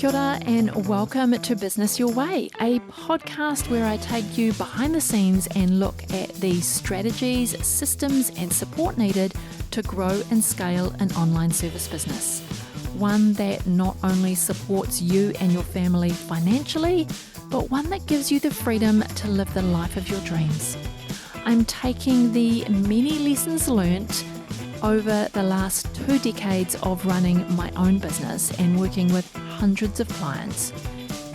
Kia ora and welcome to Business Your Way, a podcast where I take you behind the scenes and look at the strategies, systems and support needed to grow and scale an online service business. One that not only supports you and your family financially, but one that gives you the freedom to live the life of your dreams. I'm taking the many lessons learnt over the last 2 decades of running my own business and working with hundreds of clients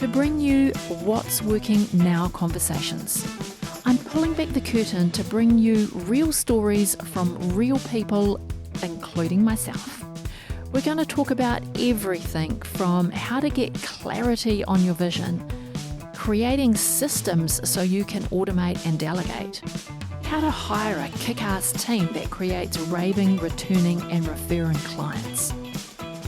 to bring you what's working now conversations. I'm pulling back the curtain to bring you real stories from real people, including myself. We're going to talk about everything from how to get clarity on your vision, creating systems so you can automate and delegate, how to hire a kick-ass team that creates raving, returning and referring clients.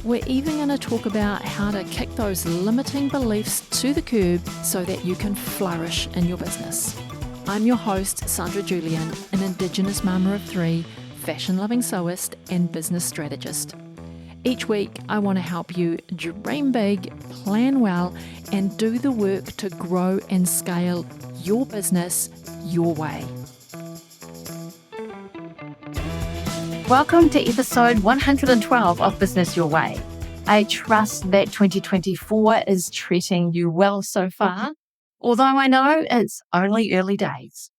We're even going to talk about how to kick those limiting beliefs to the curb so that you can flourish in your business. I'm your host, Sandra Julian, an Indigenous mama of 3, fashion-loving sewist and business strategist. Each week, I want to help you dream big, plan well, and do the work to grow and scale your business your way. Welcome to episode 112 of Business Your Way. I trust that 2024 is treating you well so far, although I know it's only early days.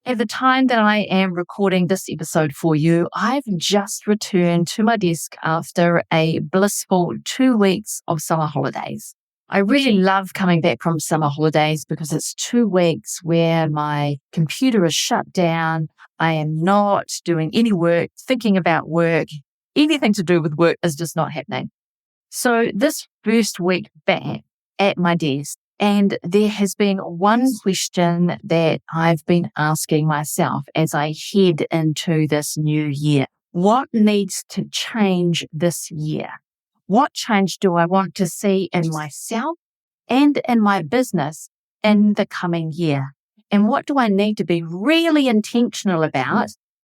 At the time that I am recording this episode for you, I've just returned to my desk after a blissful 2 weeks of summer holidays. I really love coming back from summer holidays because it's 2 weeks where my computer is shut down. I am not doing any work, thinking about work. Anything to do with work is just not happening. So this first week back at my desk, and there has been one question that I've been asking myself as I head into this new year. What needs to change this year? What change do I want to see in myself and in my business in the coming year? And what do I need to be really intentional about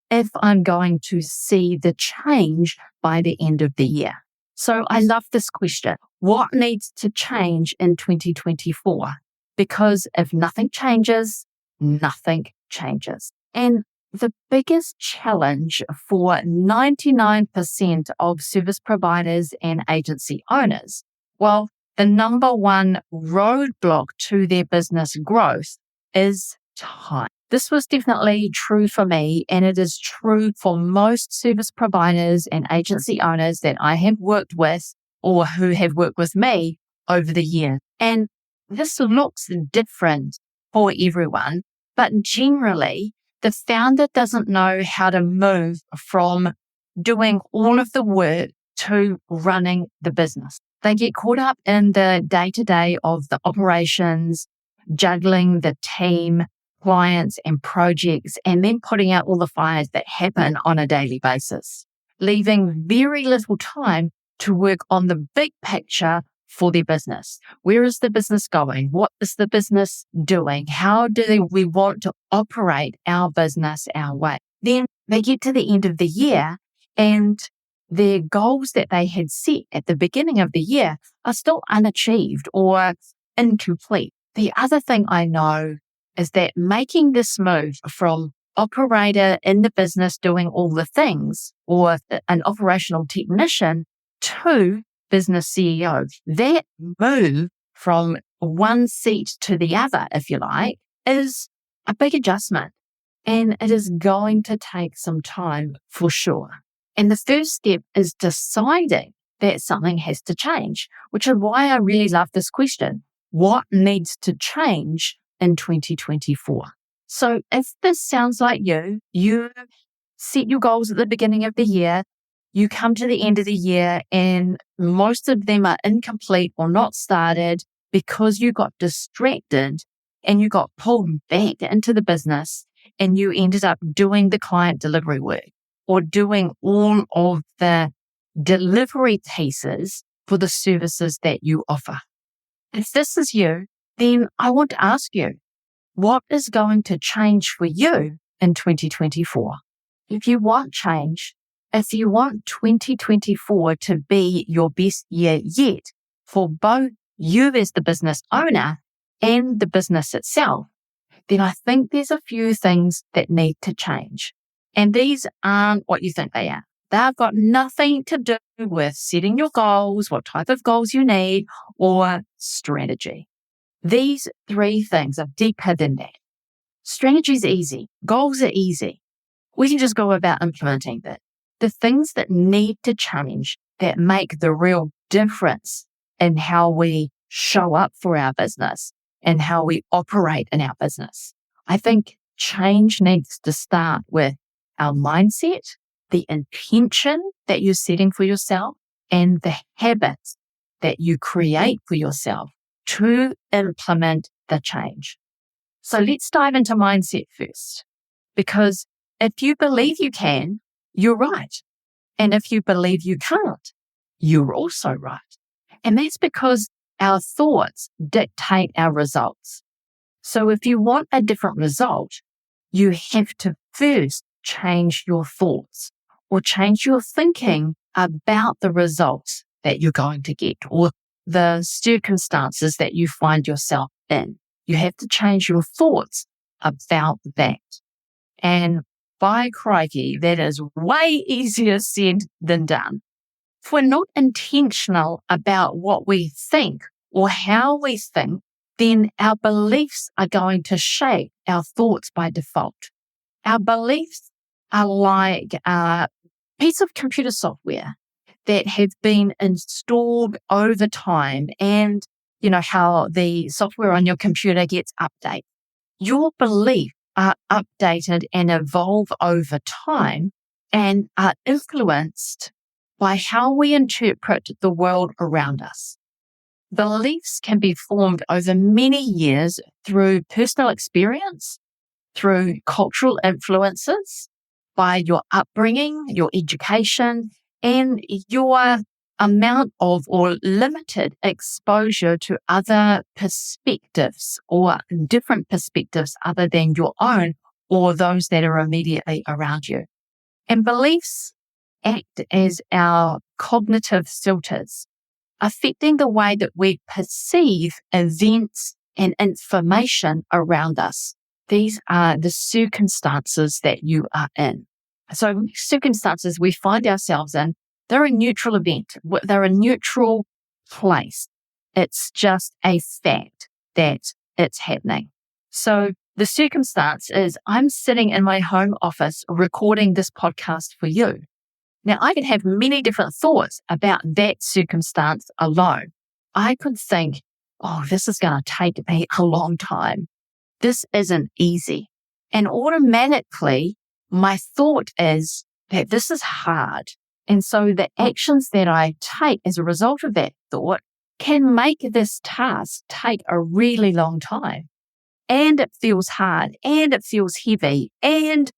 if I'm going to see the change by the end of the year? So I love this question. What needs to change in 2024? Because if nothing changes, nothing changes. And the biggest challenge for 99% of service providers and agency owners, well, the number one roadblock to their business growth is time. This was definitely true for me, and it is true for most service providers and agency owners that I have worked with or who have worked with me over the years. And this looks different for everyone, but generally, the founder doesn't know how to move from doing all of the work to running the business. They get caught up in the day-to-day of the operations, juggling the team, clients and projects, and then putting out all the fires that happen on a daily basis, leaving very little time to work on the big picture for their business. Where is the business going? What is the business doing? How do we want to operate our business our way? Then they get to the end of the year and their goals that they had set at the beginning of the year are still unachieved or incomplete. The other thing I know is that making this move from operator in the business doing all the things or an operational technician to business CEO, that move from one seat to the other, if you like, is a big adjustment. And it is going to take some time for sure. And the first step is deciding that something has to change, which is why I really love this question. What needs to change in 2024? So if this sounds like you set your goals at the beginning of the year, you come to the end of the year and most of them are incomplete or not started because you got distracted and you got pulled back into the business and you ended up doing the client delivery work or doing all of the delivery pieces for the services that you offer. If this is you, then I want to ask you, what is going to change for you in 2024? If you want change, if you want 2024 to be your best year yet for both you as the business owner and the business itself, then I think there's a few things that need to change. And these aren't what you think they are. They've got nothing to do with setting your goals, what type of goals you need, or strategy. These three things are deeper than that. Strategy is easy. Goals are easy. We can just go about implementing that. The things that need to change that make the real difference in how we show up for our business and how we operate in our business. I think change needs to start with our mindset, the intention that you're setting for yourself, and the habits that you create for yourself to implement the change. So let's dive into mindset first, because if you believe you can, you're right. And if you believe you can't, you're also right. And that's because our thoughts dictate our results. So if you want a different result, you have to first change your thoughts or change your thinking about the results that you're going to get or the circumstances that you find yourself in. You have to change your thoughts about that. And by crikey, that is way easier said than done. If we're not intentional about what we think or how we think, then our beliefs are going to shape our thoughts by default. Our beliefs are like a piece of computer software that have been installed over time, and you know how the software on your computer gets updated. Your beliefs are updated and evolve over time and are influenced by how we interpret the world around us. Beliefs can be formed over many years through personal experience, through cultural influences, by your upbringing, your education, and your amount of or limited exposure to other perspectives or different perspectives other than your own or those that are immediately around you. And beliefs act as our cognitive filters, affecting the way that we perceive events and information around us. These are the circumstances that you are in. So circumstances we find ourselves in, they're a neutral event. They're a neutral place. It's just a fact that it's happening. So the circumstance is I'm sitting in my home office recording this podcast for you. Now, I can have many different thoughts about that circumstance alone. I could think, oh, this is going to take me a long time. This isn't easy. And automatically, my thought is that this is hard. And so the actions that I take as a result of that thought can make this task take a really long time. And it feels hard and it feels heavy and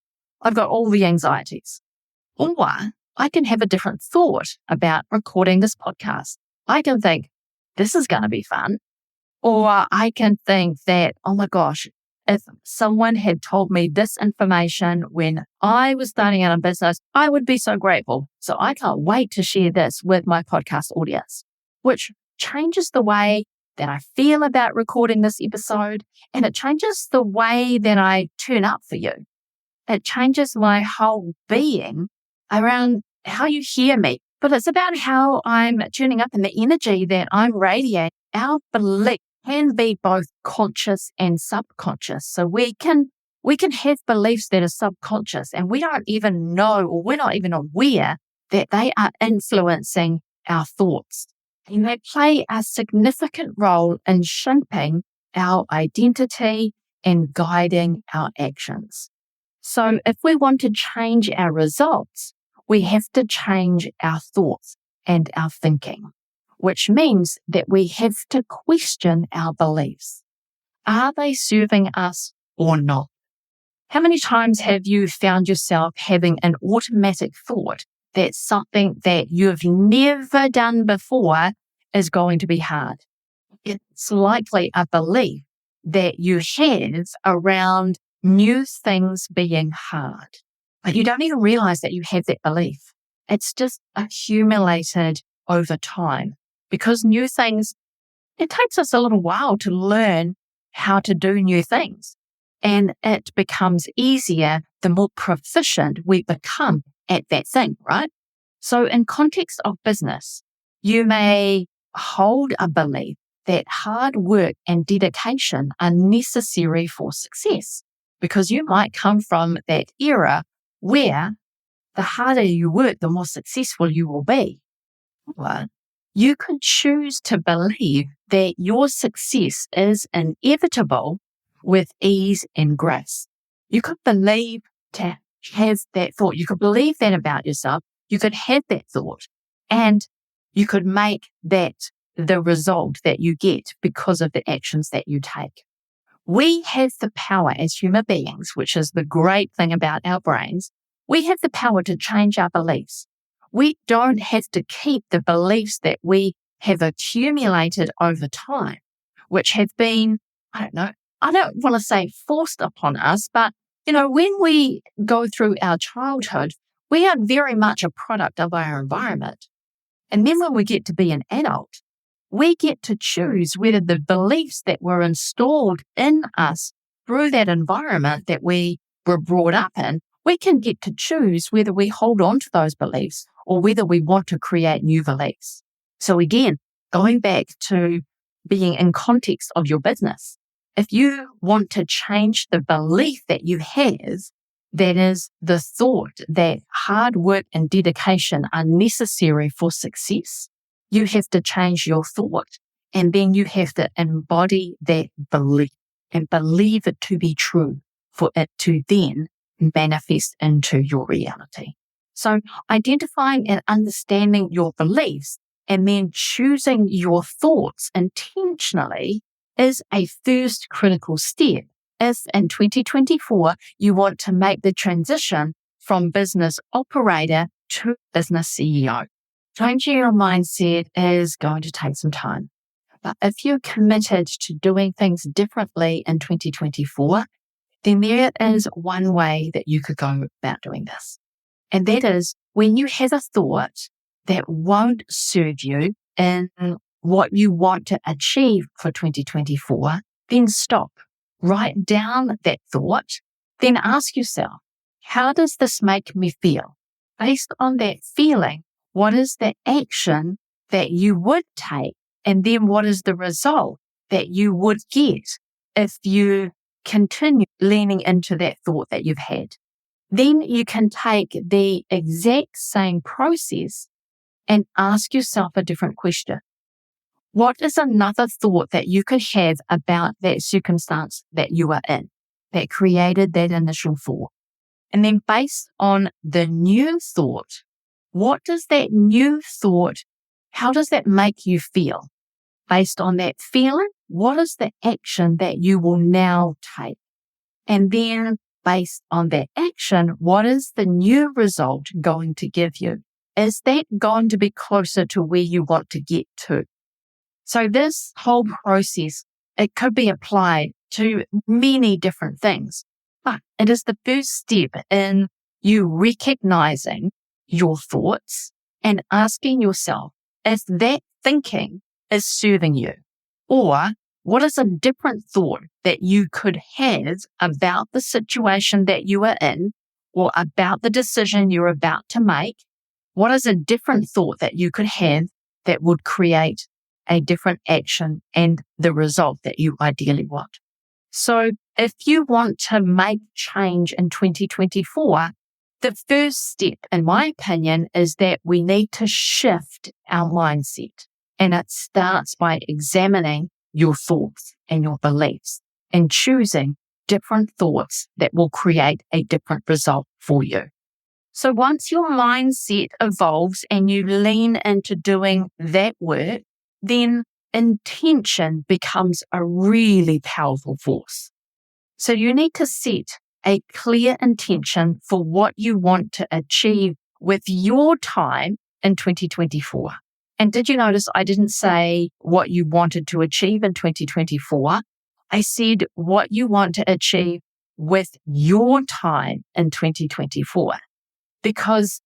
I've got all the anxieties. Or I can have a different thought about recording this podcast. I can think, this is going to be fun. Or I can think that, oh my gosh, if someone had told me this information when I was starting out a business, I would be so grateful. So I can't wait to share this with my podcast audience, which changes the way that I feel about recording this episode. And it changes the way that I turn up for you. It changes my whole being around how you hear me. But it's about how I'm tuning up and the energy that I'm radiating. Our belief can be both conscious and subconscious. So we can have beliefs that are subconscious and we don't even know or we're not even aware that they are influencing our thoughts. And they play a significant role in shaping our identity and guiding our actions. So if we want to change our results, we have to change our thoughts and our thinking, which means that we have to question our beliefs. Are they serving us or not? How many times have you found yourself having an automatic thought that something that you've never done before is going to be hard? It's likely a belief that you have around new things being hard. But you don't even realize that you have that belief. It's just accumulated over time because new things it takes us a little while to learn how to do new things. And it becomes easier the more proficient we become at that thing, right? So in context of business, you may hold a belief that hard work and dedication are necessary for success, because you might come from that era where the harder you work, the more successful you will be. Or you could choose to believe that your success is inevitable with ease and grace. You could believe to have that thought. You could believe that about yourself. You could have that thought, and you could make that the result that you get because of the actions that you take. We have the power as human beings, which is the great thing about our brains. We have the power to change our beliefs. We don't have to keep the beliefs that we have accumulated over time, which have been, I don't want to say forced upon us, but when we go through our childhood, we are very much a product of our environment. And then when we get to be an adult, we get to choose whether the beliefs that were installed in us through that environment that we were brought up in, we can get to choose whether we hold on to those beliefs or whether we want to create new beliefs. So again, going back to being in context of your business, if you want to change the belief that you have, that is the thought that hard work and dedication are necessary for success, you have to change your thought, and then you have to embody that belief and believe it to be true for it to then manifest into your reality. So identifying and understanding your beliefs and then choosing your thoughts intentionally is a first critical step if in 2024 you want to make the transition from business operator to business CEO. Changing your mindset is going to take some time. But if you're committed to doing things differently in 2024, then there is one way that you could go about doing this. And that is when you have a thought that won't serve you in what you want to achieve for 2024, then stop. Write down that thought. Then ask yourself, how does this make me feel? Based on that feeling, what is the action that you would take? And then what is the result that you would get if you continue leaning into that thought that you've had? Then you can take the exact same process and ask yourself a different question. What is another thought that you could have about that circumstance that you are in that created that initial thought? And then based on the new thought, what does that new thought, how does that make you feel? Based on that feeling, what is the action that you will now take? And then based on that action, what is the new result going to give you? Is that going to be closer to where you want to get to? So this whole process, it could be applied to many different things, but it is the first step in you recognizing your thoughts and asking yourself if that thinking is serving you, or what is a different thought that you could have about the situation that you are in or about the decision you're about to make? What is a different thought that you could have that would create a different action and the result that you ideally want? So if you want to make change in 2024, the first step, in my opinion, is that we need to shift our mindset. And it starts by examining your thoughts and your beliefs and choosing different thoughts that will create a different result for you. So once your mindset evolves and you lean into doing that work, then intention becomes a really powerful force. So you need to set a clear intention for what you want to achieve with your time in 2024. And did you notice I didn't say what you wanted to achieve in 2024? I said what you want to achieve with your time in 2024, because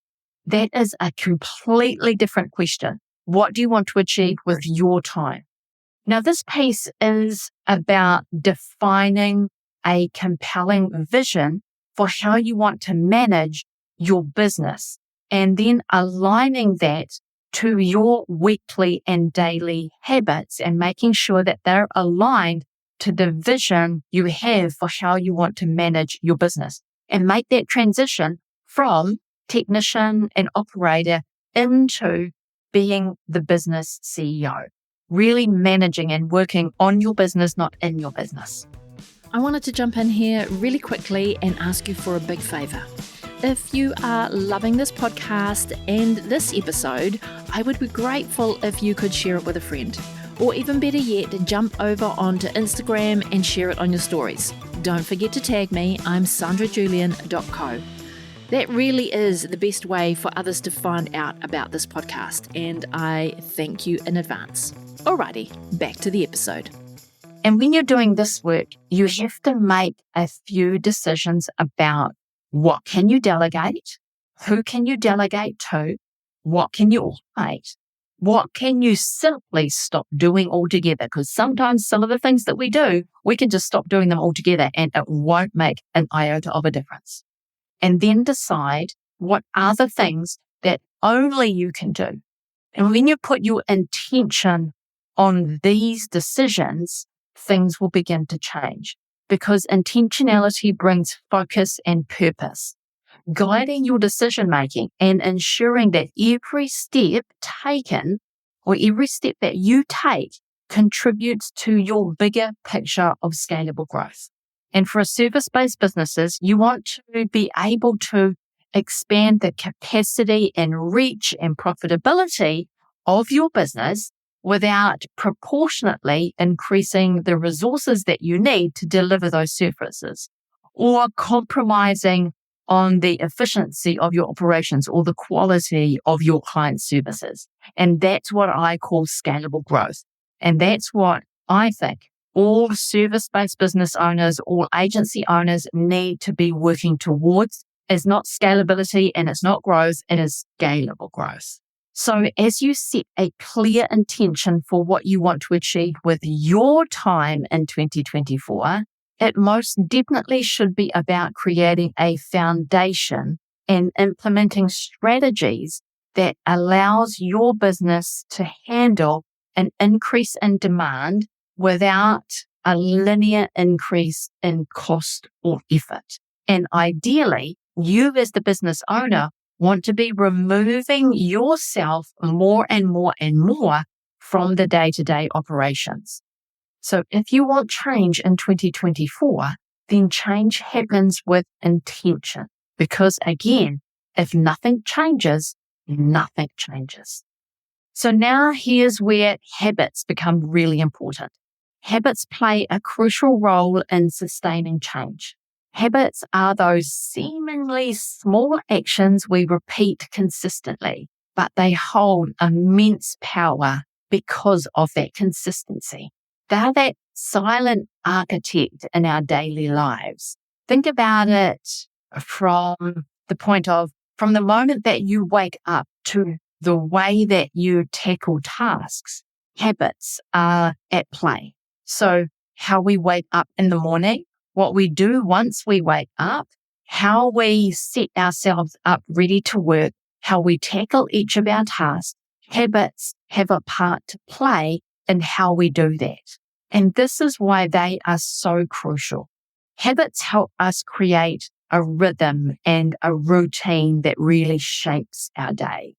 that is a completely different question. What do you want to achieve with your time? Now, this piece is about defining a compelling vision for how you want to manage your business and then aligning that to your weekly and daily habits and making sure that they're aligned to the vision you have for how you want to manage your business and make that transition from technician and operator into being the business CEO. Really managing and working on your business, not in your business. I wanted to jump in here really quickly and ask you for a big favour. If you are loving this podcast and this episode, I would be grateful if you could share it with a friend. Or even better yet, jump over onto Instagram and share it on your stories. Don't forget to tag me, I'm sandrajulian.co. That really is the best way for others to find out about this podcast, and I thank you in advance. Alrighty, back to the episode. And when you're doing this work, you have to make a few decisions about what can you delegate, who can you delegate to, what can you automate, what can you simply stop doing altogether, because sometimes some of the things that we do, we can just stop doing them altogether and it won't make an iota of a difference. And then decide what are the things that only you can do. And when you put your intention on these decisions, things will begin to change because intentionality brings focus and purpose, guiding your decision making and ensuring that every step taken or every step that you take contributes to your bigger picture of scalable growth. And for service-based businesses, you want to be able to expand the capacity and reach and profitability of your business without proportionately increasing the resources that you need to deliver those services or compromising on the efficiency of your operations or the quality of your client services. And that's what I call scalable growth. And that's what I think all service-based business owners, all agency owners need to be working towards. Is not scalability and it's not growth, it is scalable growth. So as you set a clear intention for what you want to achieve with your time in 2024, it most definitely should be about creating a foundation and implementing strategies that allows your business to handle an increase in demand without a linear increase in cost or effort. And ideally, you as the business owner want to be removing yourself more and more and more from the day-to-day operations. So if you want change in 2024, then change happens with intention. Because again, if nothing changes, nothing changes. So now here's where habits become really important. Habits play a crucial role in sustaining change. Habits are those seemingly small actions we repeat consistently, but they hold immense power because of that consistency. They're that silent architect in our daily lives. Think about it from the moment that you wake up to the way that you tackle tasks. Habits are at play. So how we wake up in the morning, what we do once we wake up, how we set ourselves up ready to work, how we tackle each of our tasks, habits have a part to play in how we do that. And this is why they are so crucial. Habits help us create a rhythm and a routine that really shapes our day.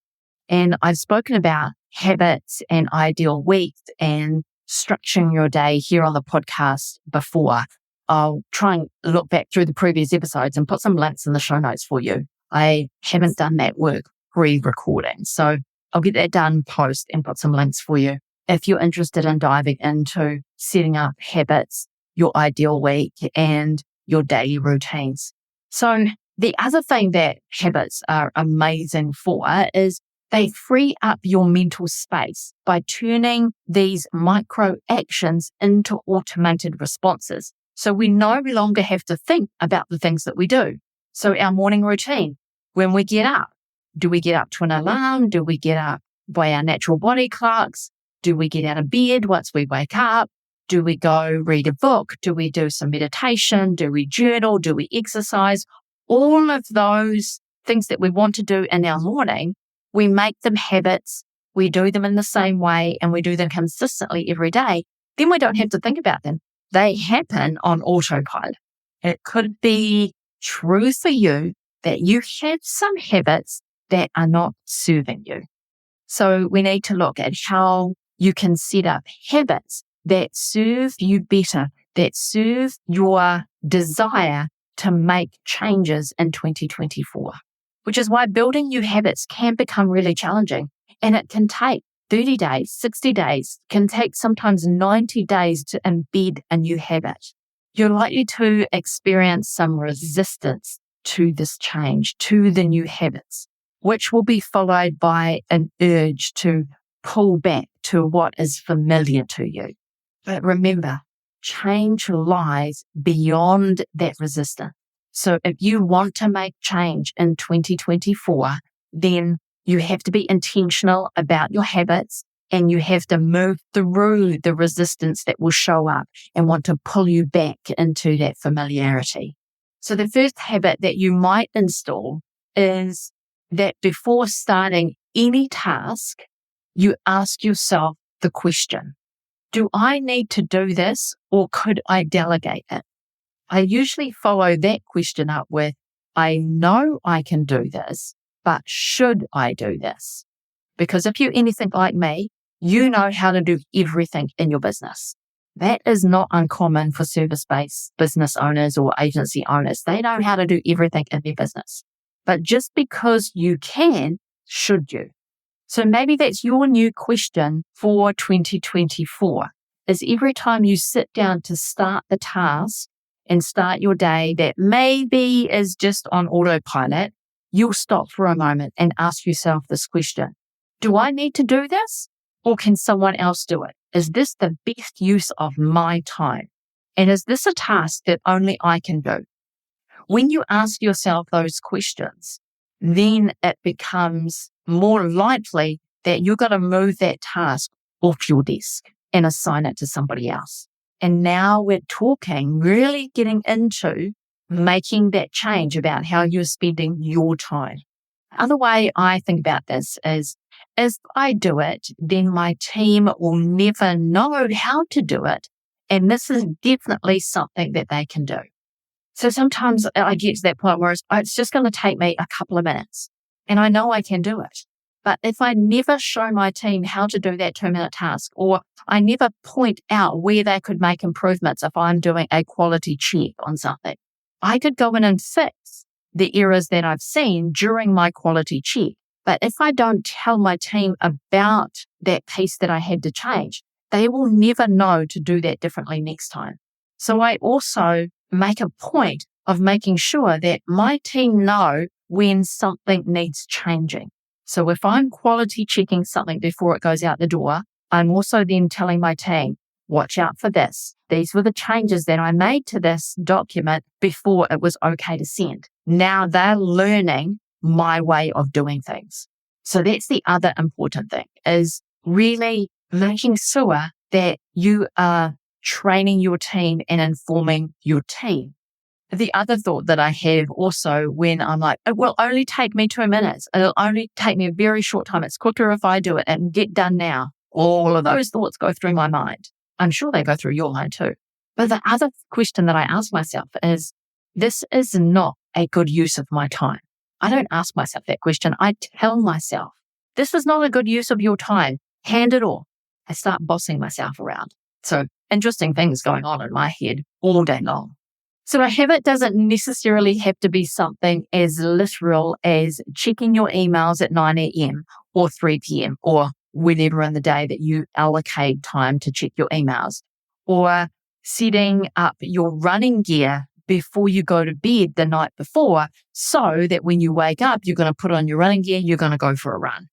And I've spoken about habits and ideal weeks and structuring your day here on the podcast before. I'll try and look back through the previous episodes and put some links in the show notes for you. I haven't done that work pre-recording, so I'll get that done post and put some links for you if you're interested in diving into setting up habits, your ideal week, and your daily routines. So the other thing that habits are amazing for is they free up your mental space by turning these micro actions into automated responses. So we no longer have to think about the things that we do. So our morning routine, when we get up, do we get up to an alarm? Do we get up by our natural body clocks? Do we get out of bed once we wake up? Do we go read a book? Do we do some meditation? Do we journal? Do we exercise? All of those things that we want to do in our morning, we make them habits. We do them in the same way and we do them consistently every day. Then we don't have to think about them. They happen on autopilot. It could be true for you that you have some habits that are not serving you. So we need to look at how you can set up habits that serve you better, that serve your desire to make changes in 2024, which is why building new habits can become really challenging. And it can take 30 days, 60 days, can take sometimes 90 days to embed a new habit. You're likely to experience some resistance to this change, to the new habits, which will be followed by an urge to pull back to what is familiar to you. But remember, change lies beyond that resistance. So if you want to make change in 2024, then you have to be intentional about your habits and you have to move through the resistance that will show up and want to pull you back into that familiarity. So the first habit that you might install is that before starting any task, you ask yourself the question, do I need to do this or could I delegate it? I usually follow that question up with, I know I can do this, but should I do this? Because if you're anything like me, you know how to do everything in your business. That is not uncommon for service-based business owners or agency owners. They know how to do everything in their business. But just because you can, should you? So maybe that's your new question for 2024, is every time you sit down to start the task and start your day that maybe is just on autopilot, you'll stop for a moment and ask yourself this question. Do I need to do this or can someone else do it? Is this the best use of my time? And is this a task that only I can do? When you ask yourself those questions, then it becomes more likely that you're going to move that task off your desk and assign it to somebody else. And now we're talking, really getting into making that change about how you're spending your time. The other way I think about this is, if I do it, then my team will never know how to do it. And this is definitely something that they can do. So sometimes I get to that point where it's just going to take me a couple of minutes and I know I can do it. But if I never show my team how to do that 2-minute task, or I never point out where they could make improvements if I'm doing a quality check on something, I could go in and fix the errors that I've seen during my quality check. But if I don't tell my team about that piece that I had to change, they will never know to do that differently next time. So I also make a point of making sure that my team know when something needs changing. So if I'm quality checking something before it goes out the door, I'm also then telling my team, watch out for this. These were the changes that I made to this document before it was okay to send. Now they're learning my way of doing things. So that's the other important thing, is really making sure that you are training your team and informing your team. The other thought that I have also when I'm like, it will only take me 2 minutes. It'll only take me a very short time. It's quicker if I do it and get done now. All of those thoughts go through my mind. I'm sure they go through your mind too. But the other question that I ask myself is, this is not a good use of my time. I don't ask myself that question. I tell myself, this is not a good use of your time. Hand it off. I start bossing myself around. So interesting things going on in my head all day long. So a habit doesn't necessarily have to be something as literal as checking your emails at 9 a.m. or 3 p.m. or whenever in the day that you allocate time to check your emails, or setting up your running gear before you go to bed the night before so that when you wake up, you're going to put on your running gear, you're going to go for a run.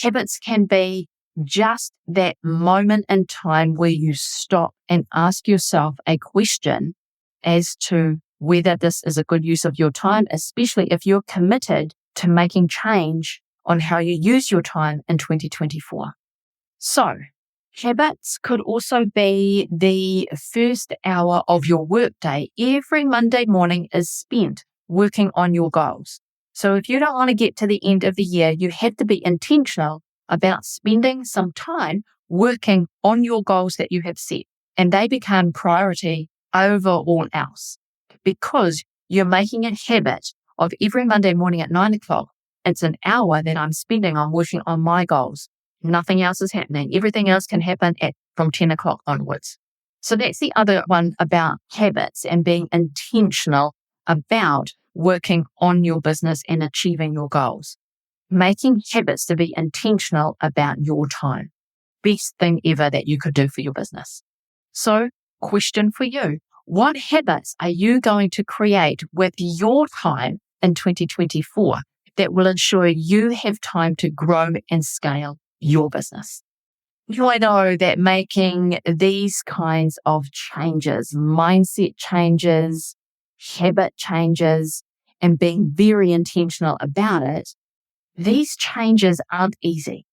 Habits can be just that moment in time where you stop and ask yourself a question as to whether this is a good use of your time, especially if you're committed to making change on how you use your time in 2024. So Habits could also be the first hour of your workday. Every Monday morning is spent working on your goals. So if you don't want to get to the end of the year, you have to be intentional about spending some time working on your goals that you have set. And they become priority over all else because you're making a habit of every Monday morning at 9 o'clock. It's an hour that I'm spending on working on my goals. Nothing else is happening. Everything else can happen from 10 o'clock onwards. So that's the other one about habits and being intentional about working on your business and achieving your goals. Making habits to be intentional about your time. Best thing ever that you could do for your business. So, question for you. What habits are you going to create with your time in 2024 that will ensure you have time to grow and scale your business? I know that making these kinds of changes, mindset changes, habit changes, and being very intentional about it, these changes aren't easy.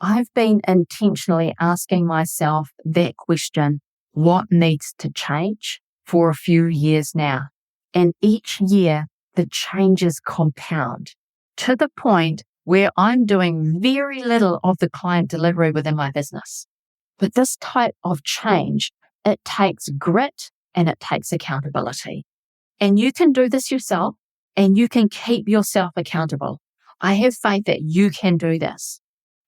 I've been intentionally asking myself that question, what needs to change, for a few years now. And each year, the changes compound to the point where I'm doing very little of the client delivery within my business. But this type of change, it takes grit and it takes accountability. And you can do this yourself and you can keep yourself accountable. I have faith that you can do this.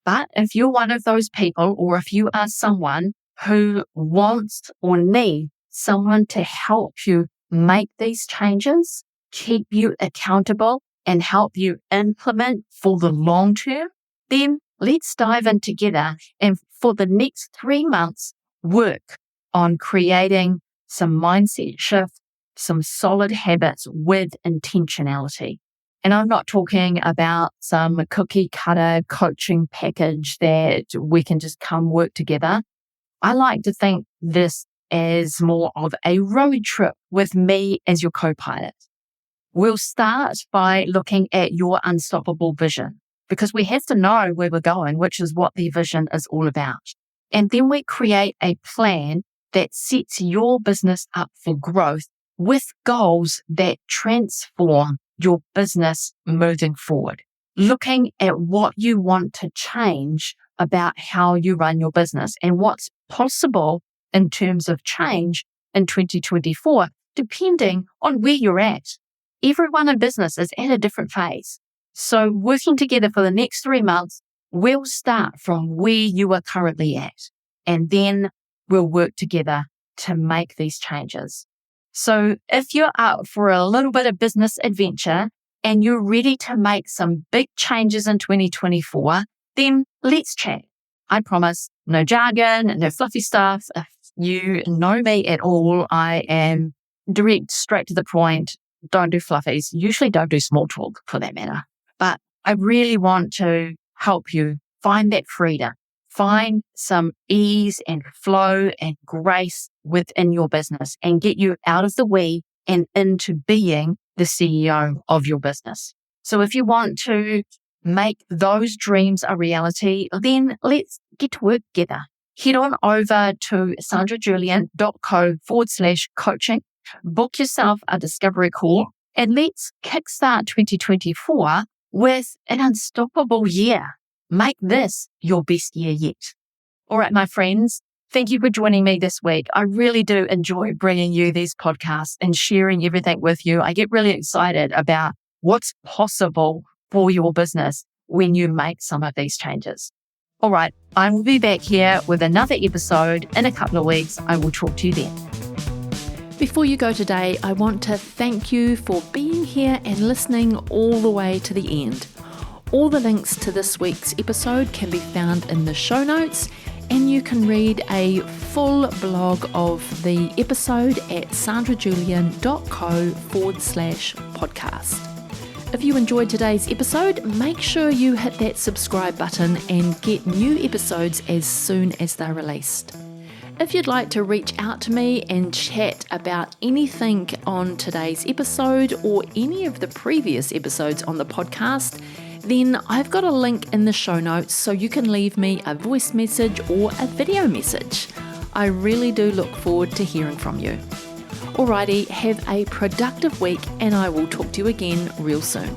But if you're one of those people, or if you are someone who wants or needs someone to help you make these changes, keep you accountable, and help you implement for the long term, then let's dive in together and for the next 3 months, work on creating some mindset shift, some solid habits with intentionality. And I'm not talking about some cookie cutter coaching package that we can just come work together. I like to think this as more of a road trip with me as your co-pilot. We'll start by looking at your unstoppable vision because we have to know where we're going, which is what the vision is all about. And then we create a plan that sets your business up for growth with goals that transform your business moving forward. Looking at what you want to change about how you run your business and what's possible in terms of change in 2024, depending on where you're at. Everyone in business is at a different phase. So working together for the next 3 months, we'll start from where you are currently at, and then we'll work together to make these changes. So if you're up for a little bit of business adventure and you're ready to make some big changes in 2024, then let's chat. I promise, no jargon, no fluffy stuff. If you know me at all, I am direct, straight to the point. Don't do fluffies. Usually don't do small talk for that matter. But I really want to help you find that freedom, find some ease and flow and grace within your business and get you out of the we and into being the CEO of your business. So if you want to make those dreams a reality, then let's get to work together. Head on over to sandrajulian.co/coaching. Book yourself a discovery call and let's kickstart 2024 with an unstoppable year. Make this your best year yet. All right, my friends, thank you for joining me this week. I really do enjoy bringing you these podcasts and sharing everything with you. I get really excited about what's possible for your business when you make some of these changes. All right, I will be back here with another episode in a couple of weeks. I will talk to you then. Before you go today, I want to thank you for being here and listening all the way to the end. All the links to this week's episode can be found in the show notes, and you can read a full blog of the episode at sandrajulian.co/podcast. If you enjoyed today's episode, make sure you hit that subscribe button and get new episodes as soon as they're released. If you'd like to reach out to me and chat about anything on today's episode or any of the previous episodes on the podcast, then I've got a link in the show notes so you can leave me a voice message or a video message. I really do look forward to hearing from you. Alrighty, have a productive week and I will talk to you again real soon.